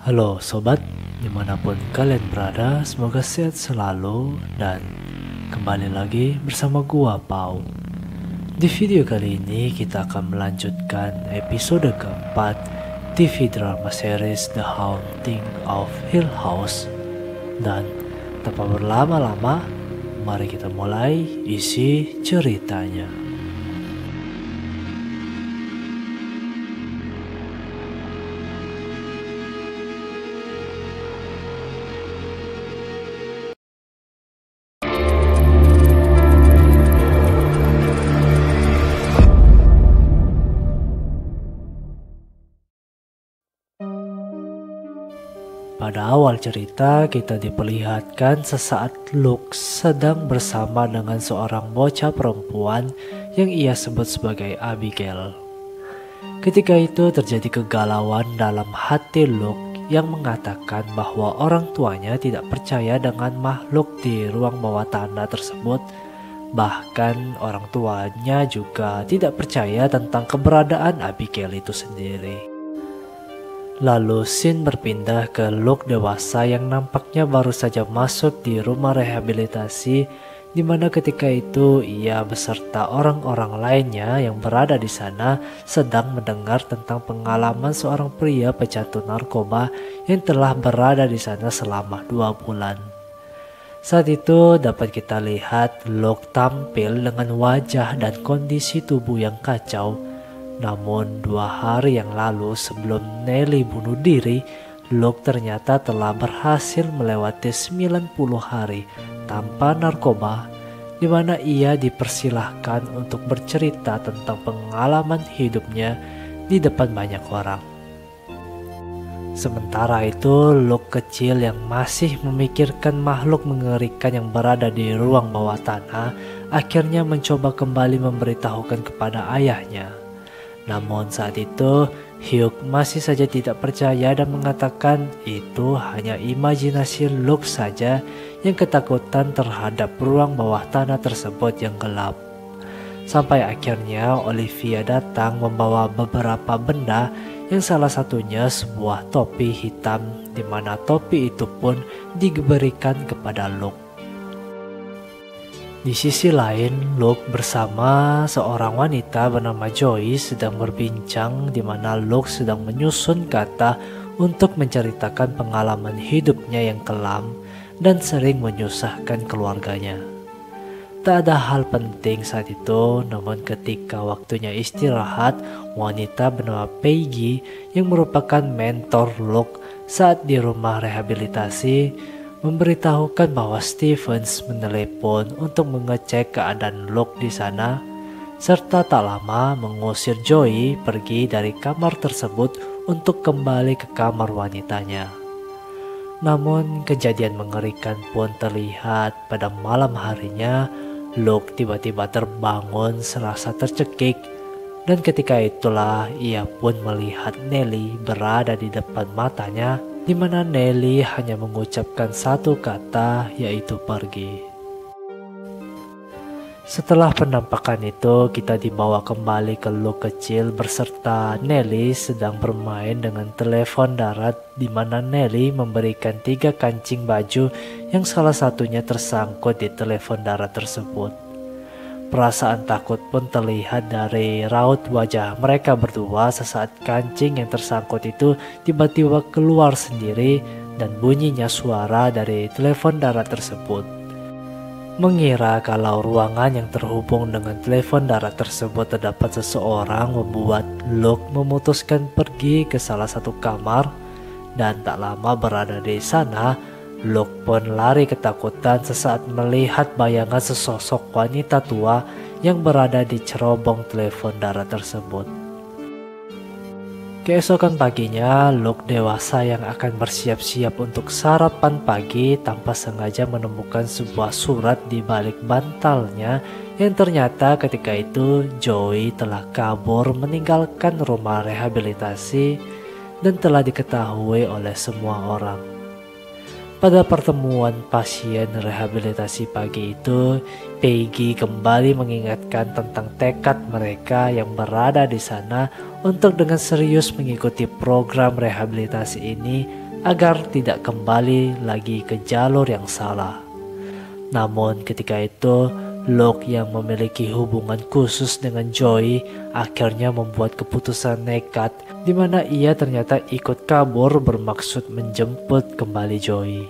Halo sobat, dimanapun kalian berada, semoga sehat selalu dan kembali lagi bersama gua Pau. Di video kali ini kita akan melanjutkan episode keempat TV drama series The Haunting of Hill House. Dan tanpa berlama-lama, mari kita mulai isi ceritanya. Pada awal cerita, kita diperlihatkan sesaat Luke sedang bersama dengan seorang bocah perempuan yang ia sebut sebagai Abigail. Ketika itu terjadi kegalauan dalam hati Luke yang mengatakan bahwa orang tuanya tidak percaya dengan makhluk di ruang bawah tanah tersebut. Bahkan orang tuanya juga tidak percaya tentang keberadaan Abigail itu sendiri. Lalu scene berpindah ke Luke dewasa yang nampaknya baru saja masuk di rumah rehabilitasi, di mana ketika itu ia beserta orang-orang lainnya yang berada di sana sedang mendengar tentang pengalaman seorang pria pecandu narkoba yang telah berada di sana selama 2 bulan. Saat itu dapat kita lihat Luke tampil dengan wajah dan kondisi tubuh yang kacau. Namun 2 hari yang lalu sebelum Nelly bunuh diri, Luke ternyata telah berhasil melewati 90 hari tanpa narkoba, di mana ia dipersilahkan untuk bercerita tentang pengalaman hidupnya di depan banyak orang. Sementara itu, Luke kecil yang masih memikirkan makhluk mengerikan yang berada di ruang bawah tanah akhirnya mencoba kembali memberitahukan kepada ayahnya. Namun saat itu Hugh masih saja tidak percaya dan mengatakan itu hanya imajinasi Luke saja yang ketakutan terhadap ruang bawah tanah tersebut yang gelap. Sampai akhirnya Olivia datang membawa beberapa benda yang salah satunya sebuah topi hitam, di mana topi itu pun diberikan kepada Luke. Di sisi lain, Luke bersama seorang wanita bernama Joy sedang berbincang, di mana Luke sedang menyusun kata untuk menceritakan pengalaman hidupnya yang kelam dan sering menyusahkan keluarganya. Tak ada hal penting saat itu, namun ketika waktunya istirahat, wanita bernama Peggy yang merupakan mentor Luke saat di rumah rehabilitasi memberitahukan bahwa Stevens menelepon untuk mengecek keadaan Luke di sana, serta tak lama mengusir Joey pergi dari kamar tersebut untuk kembali ke kamar wanitanya. Namun kejadian mengerikan pun terlihat pada malam harinya. Luke tiba-tiba terbangun serasa tercekik, dan ketika itulah ia pun melihat Nelly berada di depan matanya, di mana Nelly hanya mengucapkan satu kata, yaitu pergi. Setelah penampakan itu, kita dibawa kembali ke Luke kecil beserta Nelly sedang bermain dengan telepon darat, di mana Nelly memberikan 3 kancing baju yang salah satunya tersangkut di telepon darat tersebut. Perasaan takut pun terlihat dari raut wajah mereka berdua sesaat kancing yang tersangkut itu tiba-tiba keluar sendiri dan bunyinya suara dari telepon darat tersebut. Mengira kalau ruangan yang terhubung dengan telepon darat tersebut terdapat seseorang membuat Luke memutuskan pergi ke salah satu kamar, dan tak lama berada di sana, Luke pun lari ketakutan sesaat melihat bayangan sesosok wanita tua yang berada di cerobong telepon darat tersebut. Keesokan paginya, Luke dewasa yang akan bersiap-siap untuk sarapan pagi tanpa sengaja menemukan sebuah surat di balik bantalnya yang ternyata ketika itu Joey telah kabur meninggalkan rumah rehabilitasi dan telah diketahui oleh semua orang. Pada pertemuan pasien rehabilitasi pagi itu, Peggy kembali mengingatkan tentang tekad mereka yang berada di sana untuk dengan serius mengikuti program rehabilitasi ini agar tidak kembali lagi ke jalur yang salah. Namun ketika itu, Luke yang memiliki hubungan khusus dengan Joey akhirnya membuat keputusan nekat di mana ia ternyata ikut kabur bermaksud menjemput kembali Joey.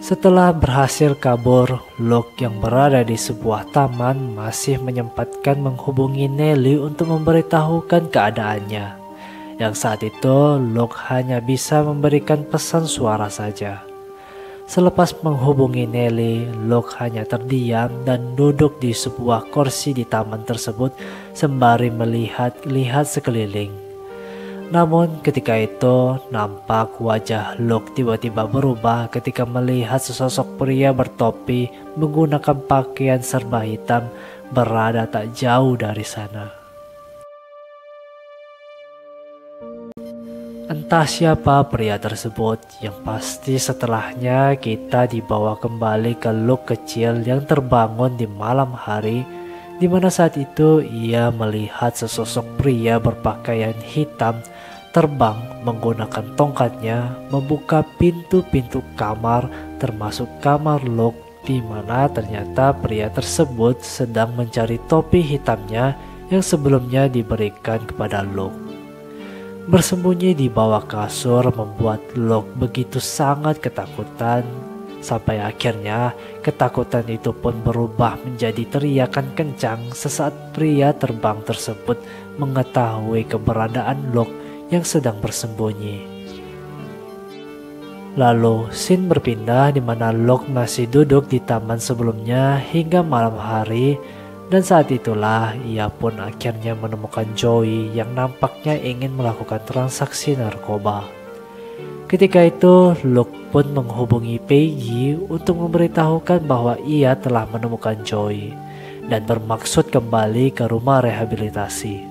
Setelah berhasil kabur, Luke yang berada di sebuah taman masih menyempatkan menghubungi Nelly untuk memberitahukan keadaannya. Yang saat itu, Luke hanya bisa memberikan pesan suara saja. Selepas menghubungi Nelly, Luke hanya terdiam dan duduk di sebuah kursi di taman tersebut sembari melihat-lihat sekeliling. Namun ketika itu, nampak wajah Luke tiba-tiba berubah ketika melihat sesosok pria bertopi menggunakan pakaian serba hitam berada tak jauh dari sana. Entah siapa pria tersebut, yang pasti setelahnya kita dibawa kembali ke Luke kecil yang terbangun di malam hari, di mana saat itu ia melihat sesosok pria berpakaian hitam terbang menggunakan tongkatnya membuka pintu-pintu kamar termasuk kamar Luke, di mana ternyata pria tersebut sedang mencari topi hitamnya yang sebelumnya diberikan kepada Luke. Bersembunyi di bawah kasur membuat Luke begitu sangat ketakutan, sampai akhirnya ketakutan itu pun berubah menjadi teriakan kencang sesaat pria terbang tersebut mengetahui keberadaan Luke yang sedang bersembunyi. Lalu scene berpindah di mana Luke masih duduk di taman sebelumnya hingga malam hari, dan saat itulah ia pun akhirnya menemukan Joey yang nampaknya ingin melakukan transaksi narkoba. Ketika itu Luke pun menghubungi Peggy untuk memberitahukan bahwa ia telah menemukan Joey dan bermaksud kembali ke rumah rehabilitasi.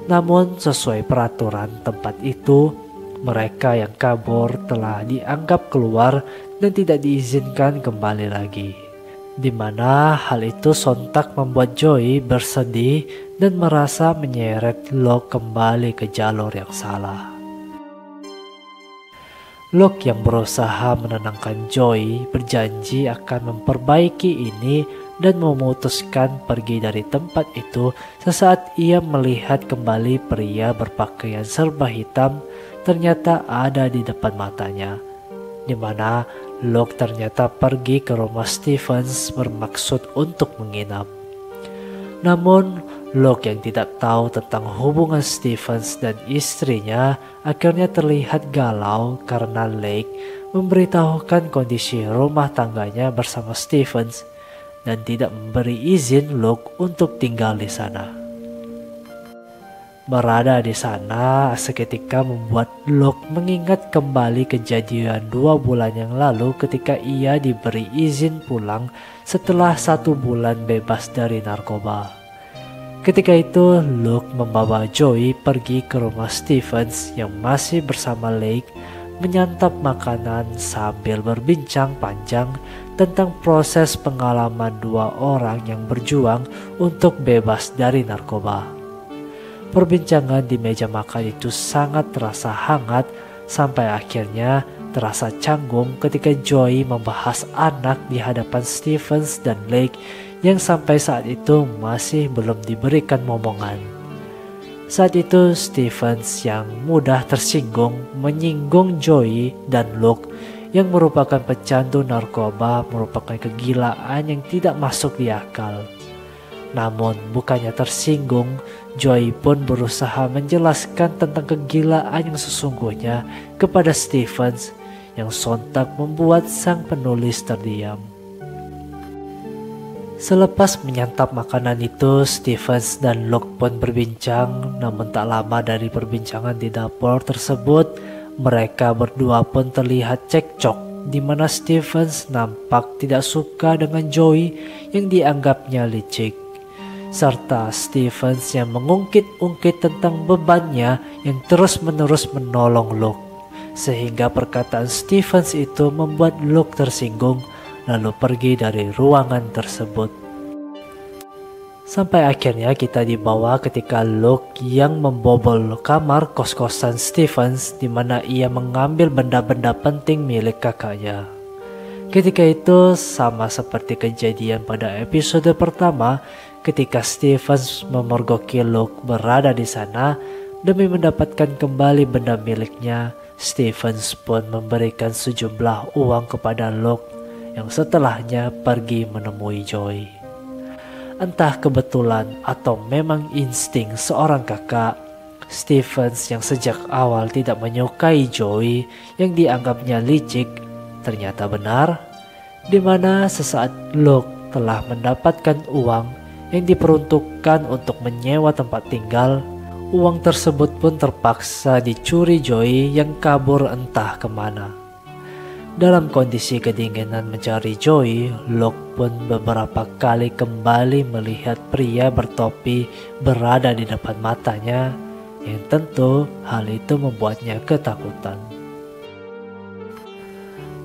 Namun sesuai peraturan tempat itu, mereka yang kabur telah dianggap keluar dan tidak diizinkan kembali lagi. Di mana hal itu sontak membuat Joey bersedih dan merasa menyeret Luke kembali ke jalur yang salah. Luke yang berusaha menenangkan Joey berjanji akan memperbaiki ini dan memutuskan pergi dari tempat itu sesaat ia melihat kembali pria berpakaian serba hitam ternyata ada di depan matanya, di mana Luke ternyata pergi ke rumah Stevens bermaksud untuk menginap. Namun Luke yang tidak tahu tentang hubungan Stevens dan istrinya akhirnya terlihat galau karena Lake memberitahukan kondisi rumah tangganya bersama Stevens dan tidak memberi izin Luke untuk tinggal di sana. Berada di sana seketika membuat Luke mengingat kembali kejadian 2 bulan yang lalu ketika ia diberi izin pulang setelah 1 bulan bebas dari narkoba. Ketika itu Luke membawa Joey pergi ke rumah Stevens yang masih bersama Lake, menyantap makanan sambil berbincang panjang tentang proses pengalaman 2 orang yang berjuang untuk bebas dari narkoba. Perbincangan di meja makan itu sangat terasa hangat sampai akhirnya terasa canggung ketika Joey membahas anak di hadapan Stevens dan Lake yang sampai saat itu masih belum diberikan momongan. Saat itu Stevens yang mudah tersinggung menyinggung Joey dan Luke yang merupakan pecandu narkoba merupakan kegilaan yang tidak masuk di akal. Namun bukannya tersinggung, Joey pun berusaha menjelaskan tentang kegilaan yang sesungguhnya kepada Stevens yang sontak membuat sang penulis terdiam. Selepas menyantap makanan itu, Stevens dan Luke pun berbincang, namun tak lama dari perbincangan di dapur tersebut, mereka berdua pun terlihat cekcok, di mana Stevens nampak tidak suka dengan Joey yang dianggapnya licik, serta Stevens yang mengungkit-ungkit tentang bebannya yang terus-menerus menolong Luke, sehingga perkataan Stevens itu membuat Luke tersinggung lalu pergi dari ruangan tersebut. Sampai akhirnya kita dibawa ketika Luke yang membobol kamar kos-kosan Stevens di mana ia mengambil benda-benda penting milik kakaknya. Ketika itu sama seperti kejadian pada episode pertama ketika Stevens memergoki Luke berada di sana demi mendapatkan kembali benda miliknya. Stevens pun memberikan sejumlah uang kepada Luke yang setelahnya pergi menemui Joey. Entah kebetulan atau memang insting seorang kakak, Stevens yang sejak awal tidak menyukai Joey yang dianggapnya licik ternyata benar, di mana sesaat Luke telah mendapatkan uang yang diperuntukkan untuk menyewa tempat tinggal, uang tersebut pun terpaksa dicuri Joey yang kabur entah kemana. Dalam kondisi kedinginan mencari Joey, Luke pun beberapa kali kembali melihat pria bertopi berada di depan matanya, yang tentu hal itu membuatnya ketakutan.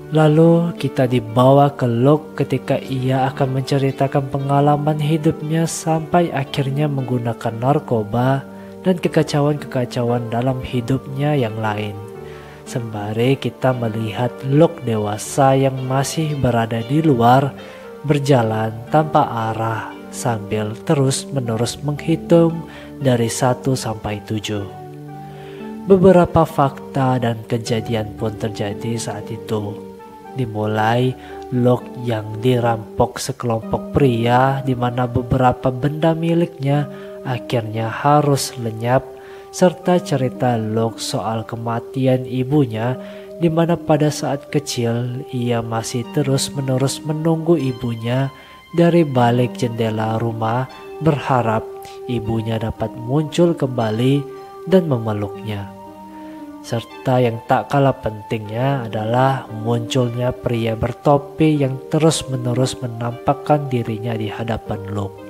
Lalu kita dibawa ke Luke ketika ia akan menceritakan pengalaman hidupnya sampai akhirnya menggunakan narkoba dan kekacauan-kekacauan dalam hidupnya yang lain. Sembari kita melihat Luke dewasa yang masih berada di luar, berjalan tanpa arah sambil terus-menerus menghitung dari 1 sampai 7. Beberapa fakta dan kejadian pun terjadi saat itu. Dimulai Luke yang dirampok sekelompok pria di mana beberapa benda miliknya akhirnya harus lenyap, serta cerita Luke soal kematian ibunya di mana pada saat kecil ia masih terus-menerus menunggu ibunya dari balik jendela rumah berharap ibunya dapat muncul kembali dan memeluknya. Serta yang tak kalah pentingnya adalah munculnya pria bertopi yang terus-menerus menampakkan dirinya di hadapan Luke.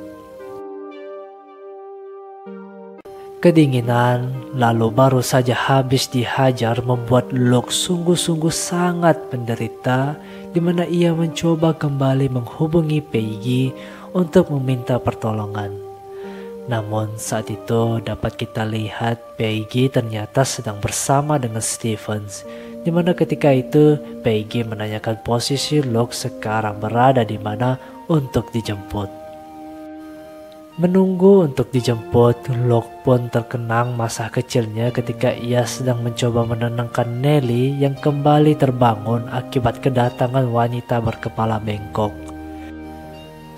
Kedinginan lalu baru saja habis dihajar membuat Luke sungguh-sungguh sangat menderita, di mana ia mencoba kembali menghubungi Peggy untuk meminta pertolongan. Namun saat itu dapat kita lihat Peggy ternyata sedang bersama dengan Stevens, di mana ketika itu Peggy menanyakan posisi Luke sekarang berada di mana untuk dijemput. Menunggu untuk dijemput, Luke pun terkenang masa kecilnya ketika ia sedang mencoba menenangkan Nelly yang kembali terbangun akibat kedatangan wanita berkepala bengkok.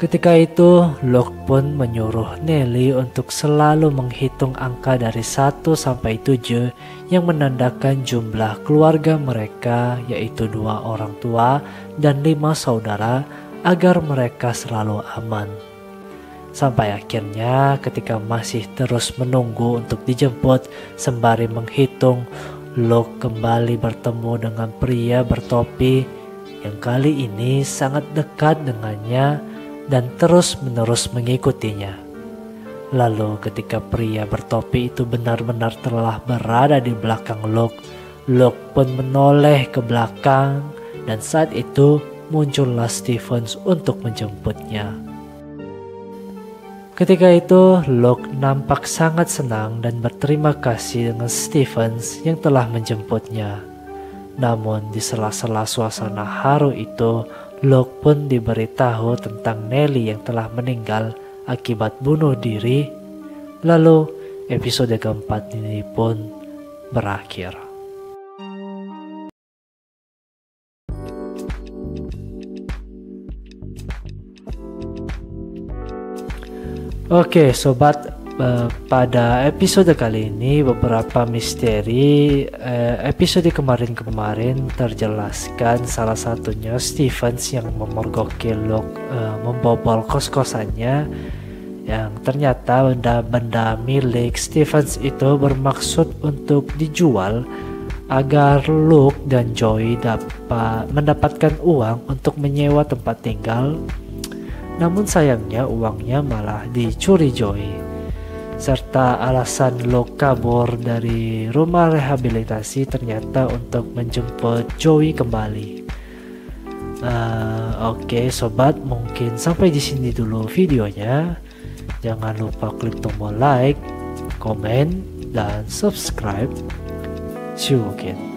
Ketika itu, Luke pun menyuruh Nelly untuk selalu menghitung angka dari 1 sampai 7 yang menandakan jumlah keluarga mereka, yaitu 2 orang tua dan 5 saudara, agar mereka selalu aman. Sampai akhirnya ketika masih terus menunggu untuk dijemput sembari menghitung, Luke kembali bertemu dengan pria bertopi yang kali ini sangat dekat dengannya dan terus-menerus mengikutinya. Lalu ketika pria bertopi itu benar-benar telah berada di belakang Luke, Luke pun menoleh ke belakang dan saat itu muncullah Stevens untuk menjemputnya. Ketika itu, Luke nampak sangat senang dan berterima kasih dengan Stevens yang telah menjemputnya. Namun di sela-sela suasana haru itu, Luke pun diberitahu tentang Nelly yang telah meninggal akibat bunuh diri. Lalu episode keempat ini pun berakhir. Oke sobat, pada episode kali ini beberapa misteri episode kemarin terjelaskan, salah satunya Stevens yang memergoki Luke membobol kos-kosannya, yang ternyata benda-benda milik Stevens itu bermaksud untuk dijual agar Luke dan Joey dapat mendapatkan uang untuk menyewa tempat tinggal. Namun sayangnya uangnya malah dicuri Joey, serta alasan Luke kabur dari rumah rehabilitasi ternyata untuk menjemput Joey kembali. Oke sobat, mungkin sampai di sini dulu videonya. Jangan lupa klik tombol like, komen, dan subscribe. See you again.